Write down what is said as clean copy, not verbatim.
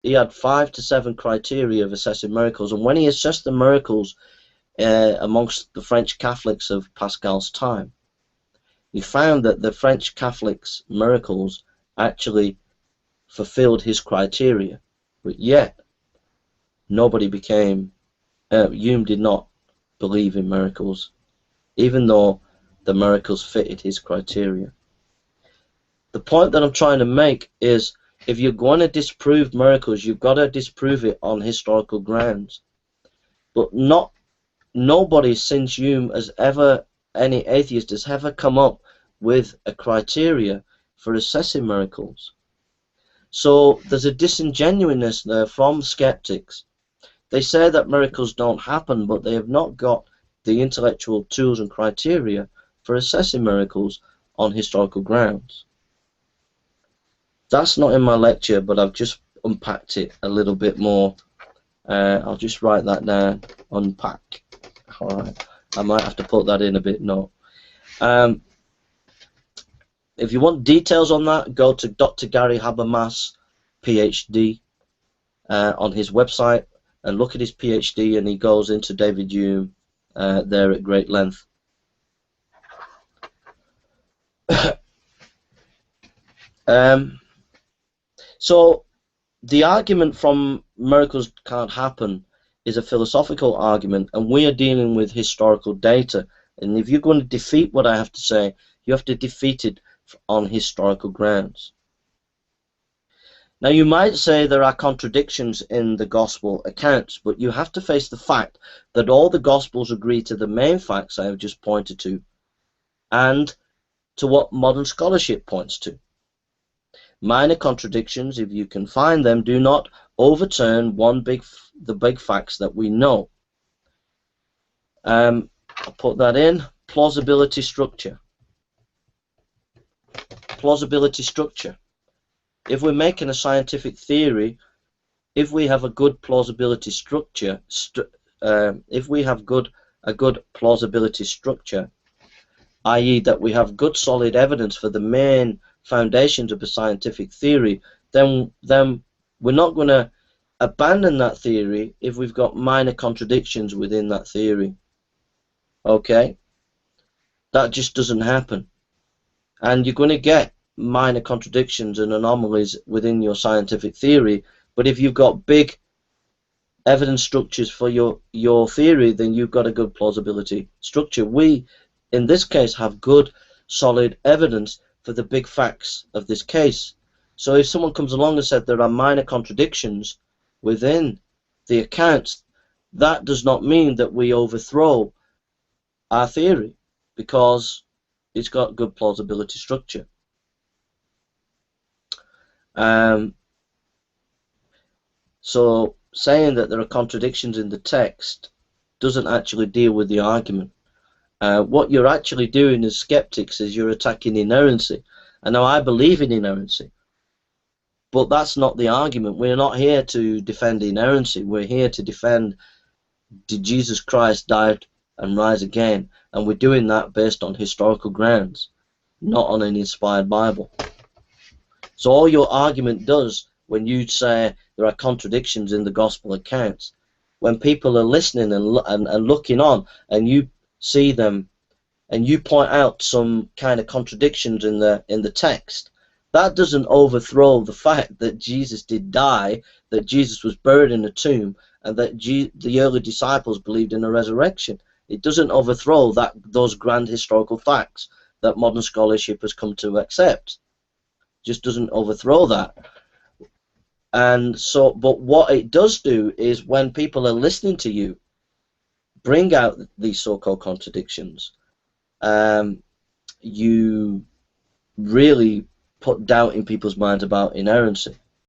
he had 5 to 7 criteria of assessing miracles, and when he assessed the miracles amongst the French Catholics of Pascal's time, he found that the French Catholics' miracles actually fulfilled his criteria, but yet nobody became. Hume did not believe in miracles, even though the miracles fitted his criteria. The point that I'm trying to make is, if you're going to disprove miracles, you've got to disprove it on historical grounds. But nobody since Hume has ever, any atheist has ever come up with a criteria for assessing miracles. So there's a disingenuousness there from skeptics. They say that miracles don't happen, but they have not got the intellectual tools and criteria for assessing miracles on historical grounds. That's not in my lecture, but I've just unpacked it a little bit more. I'll just write that down, unpack. Alright, I might have to put that in a bit, no. If you want details on that, go to Dr. Gary Habermas, PhD, on his website, and look at his PhD, and he goes into David Hume there at great length. So the argument from miracles can't happen is a philosophical argument, and we are dealing with historical data, and if you're going to defeat what I have to say, you have to defeat it on historical grounds. Now, you might say there are contradictions in the gospel accounts, but you have to face the fact that all the gospels agree to the main facts I have just pointed to, and to what modern scholarship points to. Minor contradictions, if you can find them, do not overturn the big facts that we know. I'll put that in. Plausibility structure. Plausibility structure. If we're making a scientific theory, if we have a good plausibility structure, if we have a good plausibility structure, i.e. that we have good solid evidence for the main foundations of a scientific theory, then we're not going to abandon that theory if we've got minor contradictions within that theory. Okay? That just doesn't happen. And you're going to get minor contradictions and anomalies within your scientific theory, but if you've got big evidence structures for your theory, then you've got a good plausibility structure. We, in this case, have good solid evidence for the big facts of this case. So if someone comes along and said there are minor contradictions within the accounts, that does not mean that we overthrow our theory, because it's got good plausibility structure. So saying that there are contradictions in the text doesn't actually deal with the argument. What you're actually doing as skeptics is you're attacking inerrancy. And now I believe in inerrancy, but that's not the argument. We're not here to defend inerrancy. We're here to defend, did Jesus Christ die and rise again? And we're doing that based on historical grounds, not on an inspired Bible. So all your argument does, when you say there are contradictions in the gospel accounts, when people are listening and looking on, and you see them and you point out some kind of contradictions in the text, that doesn't overthrow the fact that Jesus did die, that Jesus was buried in a tomb, and that the early disciples believed in a resurrection. It doesn't overthrow those grand historical facts that modern scholarship has come to accept. Just doesn't overthrow that. And so, but what it does do is, when people are listening to you bring out these so-called contradictions, you really put doubt in people's minds about inerrancy.